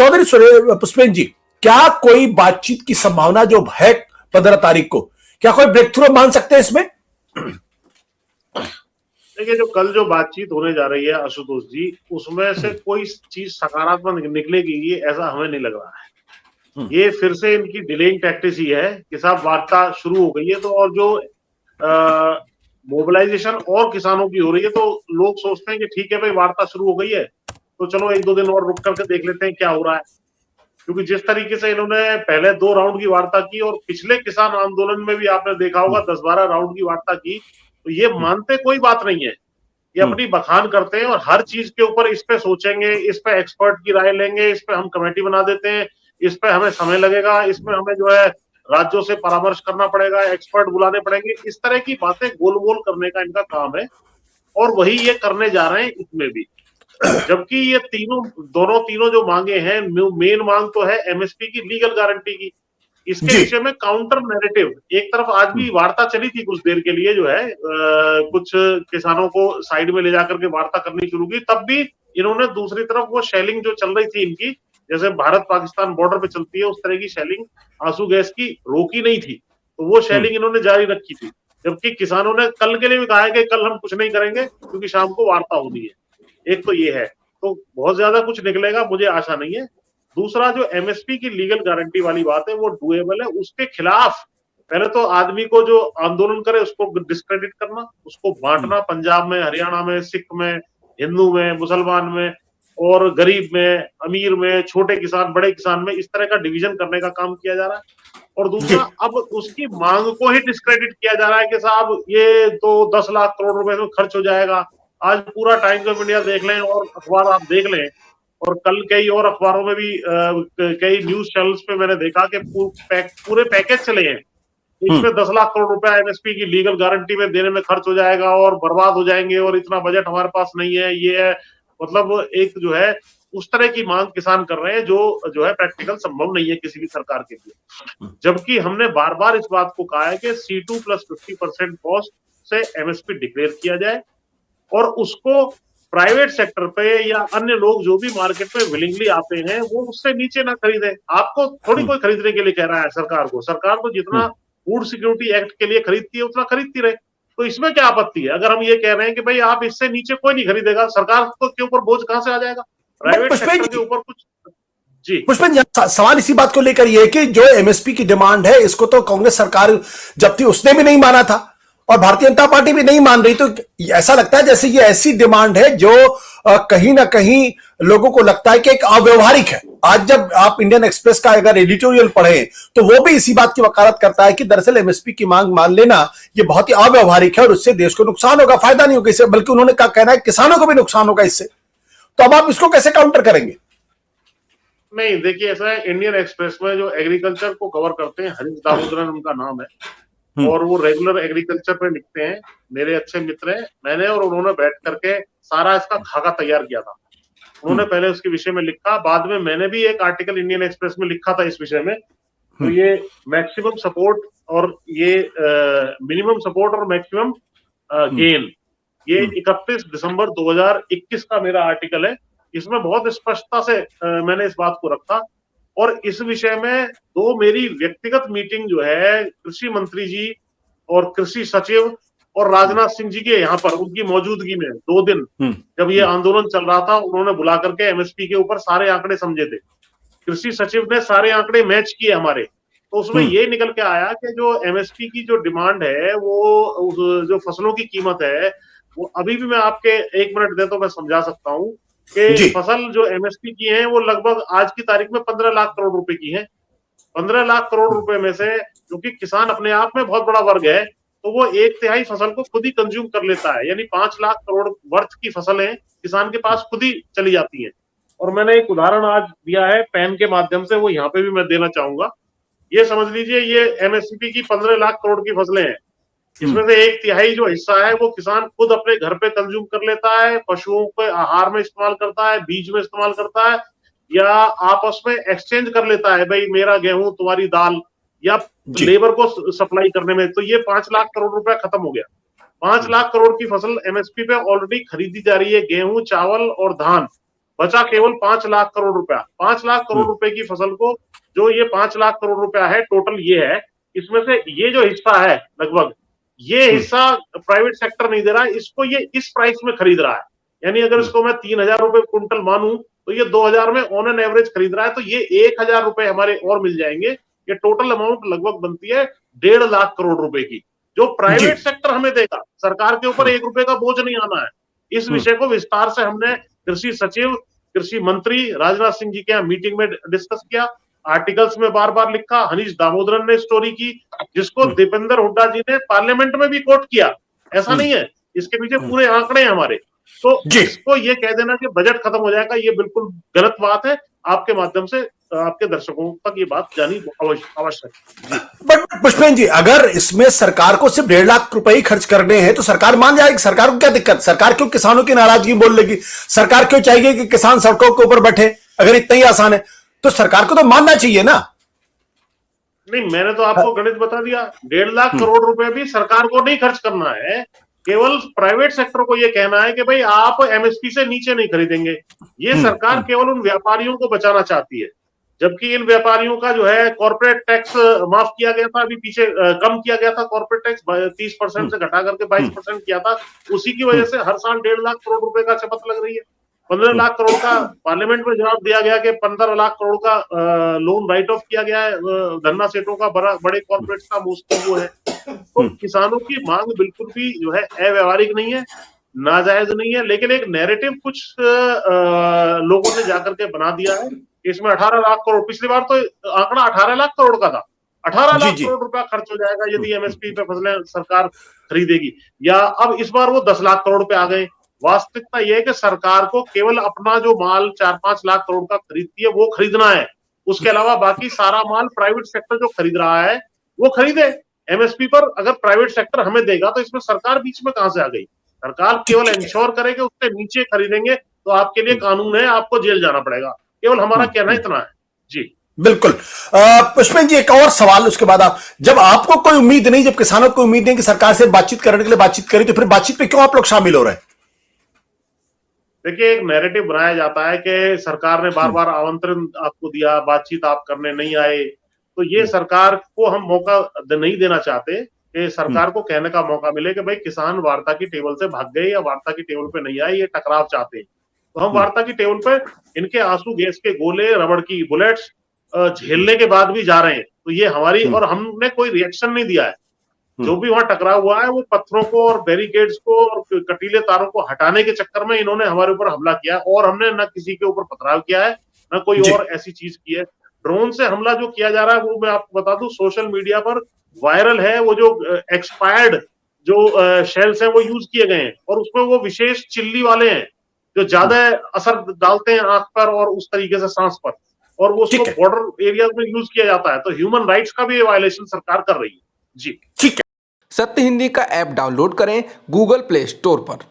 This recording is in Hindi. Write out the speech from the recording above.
चौधरी पुष्पेंद्र जी, क्या कोई बातचीत की संभावना जो है 15 तारीख को, क्या कोई ब्रेक थ्रू मान सकते हैं इसमें? देखिए, जो कल जो बातचीत होने जा रही है आशुतोष जी, उसमें से कोई चीज सकारात्मक निकलेगी ये ऐसा हमें नहीं लग रहा है। ये फिर से इनकी डिलेइंग टैक्टिस ही है कि साहब वार्ता शुरू हो गई है तो, और जो मोबिलाइजेशन और किसानों की हो रही है तो लोग सोचते हैं कि ठीक है भाई वार्ता शुरू हो गई है तो चलो 1-2 दिन और रुक करके देख लेते हैं क्या हो रहा है। क्योंकि जिस तरीके से इन्होंने पहले 2 राउंड की वार्ता की और पिछले किसान आंदोलन में भी आपने देखा होगा 10-12 राउंड की वार्ता की, तो ये मानते कोई बात नहीं है। ये अपनी बखान करते हैं और हर चीज के ऊपर इस पे सोचेंगे, इस पे एक्सपर्ट की राय लेंगे, इस पे हम कमेटी बना देते हैं, इस पे हमें समय लगेगा, इसमें हमें जो है राज्यों से परामर्श करना पड़ेगा, एक्सपर्ट बुलाने पड़ेंगे, इस तरह की बातें गोल गोल करने का इनका काम है और वही ये करने जा रहे हैं इसमें भी। जबकि ये तीनों जो मांगे हैं, मेन मांग तो है एमएसपी की लीगल गारंटी की। इसके विषय में काउंटर नैरेटिव एक तरफ आज भी वार्ता चली थी कुछ देर के लिए, जो है कुछ किसानों को साइड में ले जाकर के वार्ता करनी शुरू की, तब भी इन्होंने दूसरी तरफ वो शेलिंग जो चल रही थी इनकी, जैसे भारत पाकिस्तान बॉर्डर पे चलती है उस तरह की शेलिंग आंसू गैस की रोकी नहीं थी, तो वो शेलिंग इन्होंने जारी रखी थी। जबकि किसानों ने कल के लिए भी कहा है कि कल हम कुछ नहीं करेंगे क्योंकि शाम को वार्ता होनी है। एक तो ये है, तो बहुत ज्यादा कुछ निकलेगा मुझे आशा नहीं है। दूसरा जो एमएसपी की लीगल गारंटी वाली बात है वो डुएबल है, उसके खिलाफ पहले तो आदमी को जो आंदोलन करे उसको डिस्क्रेडिट करना, उसको बांटना पंजाब में, हरियाणा में, सिख में, हिंदू में, मुसलमान में और गरीब में, अमीर में, छोटे किसान, बड़े किसान में, इस तरह का डिवीजन करने का काम किया जा रहा है। और दूसरा अब उसकी मांग को ही डिस्क्रेडिट किया जा रहा है कि साहब ये तो 10 लाख करोड़ रुपए में खर्च हो जाएगा। आज पूरा टाइम्स ऑफ इंडिया देख लें और अखबार आप देख लें, और कल कई और अखबारों में भी कई न्यूज चैनल्स पे मैंने देखा कि पूरे पैकेज चले हैं, इसमें 10 लाख करोड़ रुपया एमएसपी की लीगल गारंटी में देने में खर्च हो जाएगा और बर्बाद हो जाएंगे और इतना बजट हमारे पास नहीं है, ये है। मतलब एक जो है उस तरह की मांग किसान कर रहे हैं जो है प्रैक्टिकल संभव नहीं है किसी भी सरकार के लिए। जबकि हमने बार बार इस बात को कहा है कि C2 + 50% कॉस्ट से एमएसपी डिक्लेयर किया जाए और उसको प्राइवेट सेक्टर पे या अन्य लोग जो भी मार्केट में विलिंगली आते हैं वो उससे नीचे ना खरीदे। आपको थोड़ी कोई खरीदने के लिए कह रहा है सरकार को, सरकार तो जितना फूड सिक्योरिटी एक्ट के लिए खरीदती है उतना खरीदती रहे, तो इसमें क्या आपत्ति है? अगर हम ये कह रहे हैं कि भाई आप इससे नीचे कोई नहीं खरीदेगा, सरकार के ऊपर बोझ कहां से आ जाएगा? प्राइवेट सेक्टर के ऊपर कुछ। जी पुष्पेंद्र, सवाल इसी बात को लेकर यह है कि जो एमएसपी की डिमांड है इसको तो कांग्रेस सरकार जब थी उसने भी नहीं माना था और भारतीय जनता पार्टी भी नहीं मान रही, तो ऐसा लगता है जैसे ये ऐसी डिमांड है जो कहीं ना कहीं लोगों को लगता है कि एक अव्यवहारिक है। आज जब आप इंडियन एक्सप्रेस का अगर एडिटोरियल पढ़े तो वो भी इसी बात की वकालत करता है कि दरअसल एमएसपी की मांग मान लेना ये बहुत ही अव्यवहारिक है और उससे देश को नुकसान होगा, फायदा नहीं होगा इससे, बल्कि उन्होंने क्या कहना है किसानों को भी नुकसान होगा इससे। तो अब आप इसको कैसे काउंटर करेंगे? नहीं, देखिए ऐसा है, इंडियन एक्सप्रेस में जो एग्रीकल्चर को कवर करते हैं हरीश दामोदरन उनका नाम है और वो रेगुलर एग्रीकल्चर पे लिखते हैं, मेरे अच्छे मित्र हैं। मैंने और उन्होंने बैठ करके सारा इसका खाका तैयार किया था। उन्होंने पहले उसके विषय में लिखा, बाद में मैंने भी एक आर्टिकल इंडियन एक्सप्रेस में लिखा था इस विषय में। तो ये मैक्सिमम सपोर्ट और ये मिनिमम सपोर्ट और मैक्सिमम गेन, ये 31 दिसंबर 2021 का मेरा आर्टिकल है। इसमें बहुत स्पष्टता से मैंने इस बात को रखा और इस विषय में दो मेरी व्यक्तिगत मीटिंग जो है कृषि मंत्री जी और कृषि सचिव और राजनाथ सिंह जी के यहाँ पर उनकी मौजूदगी में 2 दिन जब ये आंदोलन चल रहा था, उन्होंने बुला करके एमएसपी के ऊपर सारे आंकड़े समझे थे। कृषि सचिव ने सारे आंकड़े मैच किए हमारे, तो उसमें ये निकल के आया कि जो एमएसपी की जो डिमांड है वो जो फसलों की कीमत है वो अभी भी, मैं आपके 1 मिनट दे तो मैं समझा सकता हूँ कि फसल जो एमएसपी की है वो लगभग आज की तारीख में 15 लाख करोड़ रुपए की है। 15 लाख करोड़ रुपए में से, क्योंकि किसान अपने आप में बहुत बड़ा वर्ग है, तो वो 1/3 फसल को खुद ही कंज्यूम कर लेता है, यानी 5 लाख करोड़ वर्थ की फसलें किसान के पास खुद ही चली जाती हैं। और मैंने एक उदाहरण आज दिया है पैन के माध्यम से, वो यहाँ पे भी मैं देना चाहूंगा। ये समझ लीजिए ये एमएसपी की 15 लाख करोड़ की फसलें हैं, इसमें से 1/3 जो हिस्सा है वो किसान खुद अपने घर पे कंज्यूम कर लेता है, पशुओं के आहार में इस्तेमाल करता है, बीज में इस्तेमाल करता है, या आपस में एक्सचेंज कर लेता है, भाई मेरा गेहूं तुम्हारी दाल, या लेबर को सप्लाई करने में। तो ये 5 लाख करोड़ रुपया खत्म हो गया। 5 लाख करोड़ की फसल एमएसपी पे ऑलरेडी खरीदी जा रही है, गेहूं, चावल और धान। बचा केवल 5 लाख करोड़ रुपया। 5 लाख करोड़ रुपए की फसल को जो ये 5 लाख करोड़ रुपया है टोटल ये है, इसमें से ये जो हिस्सा है लगभग ये हिस्सा प्राइवेट सेक्टर नहीं दे रहा है, इसको ये इस प्राइस में खरीद रहा है। यानी अगर इसको मैं 3,000 रुपए क्विंटल मानूं तो ये 2,000 में ऑन एन एवरेज खरीद रहा है, तो ये 1,000 रुपए हमारे और मिल जाएंगे। ये टोटल अमाउंट लगभग बनती है 1.5 लाख करोड़ रुपए की, जो प्राइवेट सेक्टर हमें देगा। सरकार के ऊपर 1 रुपए का बोझ नहीं आना है। इस विषय को विस्तार से हमने कृषि सचिव, कृषि मंत्री राजनाथ सिंह जी के यहाँ मीटिंग में डिस्कस किया, आर्टिकल्स में बार बार लिखा, हनीश दामोदरन ने स्टोरी की, जिसको दीपेंद्र हुड्डा जी ने पार्लियामेंट में भी कोट किया। ऐसा नहीं है, इसके पीछे पूरे आंकड़े हैं हमारे। तो इसको ये कह देना कि बजट खत्म हो जाएगा, ये बिल्कुल गलत बात है। आपके माध्यम से आपके दर्शकों तक ये बात जानी आवश्यक है। बट पुष्पेंद्र जी, अगर इसमें सरकार को सिर्फ 1.5 लाख रुपए ही खर्च करने हैं तो सरकार मान जाएगी। सरकार को क्या दिक्कत? सरकार क्यों किसानों की नाराजगी बोल लेगी? सरकार क्यों चाहिए कि किसान सड़कों के ऊपर बैठे? अगर इतना ही आसान है तो सरकार को तो मानना चाहिए ना। नहीं, मैंने तो आपको गणित बता दिया। 1.5 लाख करोड़ रुपए भी सरकार को नहीं खर्च करना है, केवल प्राइवेट सेक्टर को ये कहना है कि भाई आप एमएसपी से नीचे नहीं खरीदेंगे। ये सरकार केवल उन व्यापारियों को बचाना चाहती है, जबकि इन व्यापारियों का जो है कॉर्पोरेट टैक्स माफ किया गया था, अभी पीछे कम किया गया था कॉर्पोरेट टैक्स 30% से घटा करके 22% किया था। उसी की वजह से हर साल 1.5 लाख करोड़ रुपए का शपथ लग रही है। 15 लाख करोड़ का पार्लियामेंट में जवाब दिया गया कि 15 लाख करोड़ का लोन राइट ऑफ किया गया है धन्ना सेठों का, बड़े कॉर्पोरेट्स का मोस्टली वो है। तो किसानों की मांग बिल्कुल भी जो है अव्यवहारिक नहीं है, नाजायज नहीं है, लेकिन एक नैरेटिव कुछ लोगों ने जाकर के बना दिया है। इसमें 18 लाख करोड़, पिछली बार तो आंकड़ा 18 लाख करोड़ का था। 18 लाख करोड़ रुपया खर्च हो जाएगा यदि एमएसपी पे फसलें सरकार खरीदेगी, या अब इस बार वो 10 लाख करोड़ पे आ गए। वास्तविकता यह है कि सरकार को केवल अपना जो माल 4-5 लाख करोड़ का खरीदती है वो खरीदना है। उसके अलावा बाकी सारा माल प्राइवेट सेक्टर जो खरीद रहा है वो खरीदे एमएसपी पर। अगर प्राइवेट सेक्टर हमें देगा तो इसमें सरकार बीच में कहां से आ गई? सरकार केवल इंश्योर करे कि उससे नीचे खरीदेंगे तो आपके लिए कानून है, आपको जेल जाना पड़ेगा। केवल हमारा कहना इतना है। जी बिल्कुल। पुष्पेंद्र जी, एक और सवाल उसके बाद आप, जब आपको कोई उम्मीद नहीं, जब किसानों को उम्मीद नहीं कि सरकार से बातचीत करने के लिए बातचीत करें, तो फिर बातचीत पे क्यों आप लोग शामिल हो रहे हैं? देखिए, एक नैरेटिव बनाया जाता है कि सरकार ने बार बार आमंत्रण आपको दिया, बातचीत आप करने नहीं आए। तो ये सरकार को हम मौका नहीं देना चाहते कि सरकार को कहने का मौका मिले कि भाई किसान वार्ता की टेबल से भाग गए या वार्ता की टेबल पे नहीं आए, ये टकराव चाहते हैं। तो हम वार्ता की टेबल पे इनके आंसू गैस के गोले, रबड़ की बुलेट्स झेलने के बाद भी जा रहे हैं। तो ये हमारी, और हमने कोई रिएक्शन नहीं दिया है। जो भी वहां टकराव हुआ है वो पत्थरों को और बैरिकेड्स को और कटीले तारों को हटाने के चक्कर में इन्होंने हमारे ऊपर हमला किया, और हमने न किसी के ऊपर पथराव किया है, न कोई और ऐसी चीज की है। ड्रोन से हमला जो किया जा रहा है वो मैं आपको बता दूं, सोशल मीडिया पर वायरल है। वो जो एक्सपायर्ड जो शेल्स हैं वो यूज किए गए हैं, और उसमें वो विशेष चिल्ली वाले हैं जो ज्यादा असर डालते हैं आंख पर और उस तरीके से सांस पर, और वो उसको बॉर्डर एरियाज में यूज किया जाता है। तो ह्यूमन राइट्स का भी ये वायलेशन सरकार कर रही है। जी ठीक है। सत्य हिंदी का ऐप डाउनलोड करें गूगल प्ले स्टोर पर।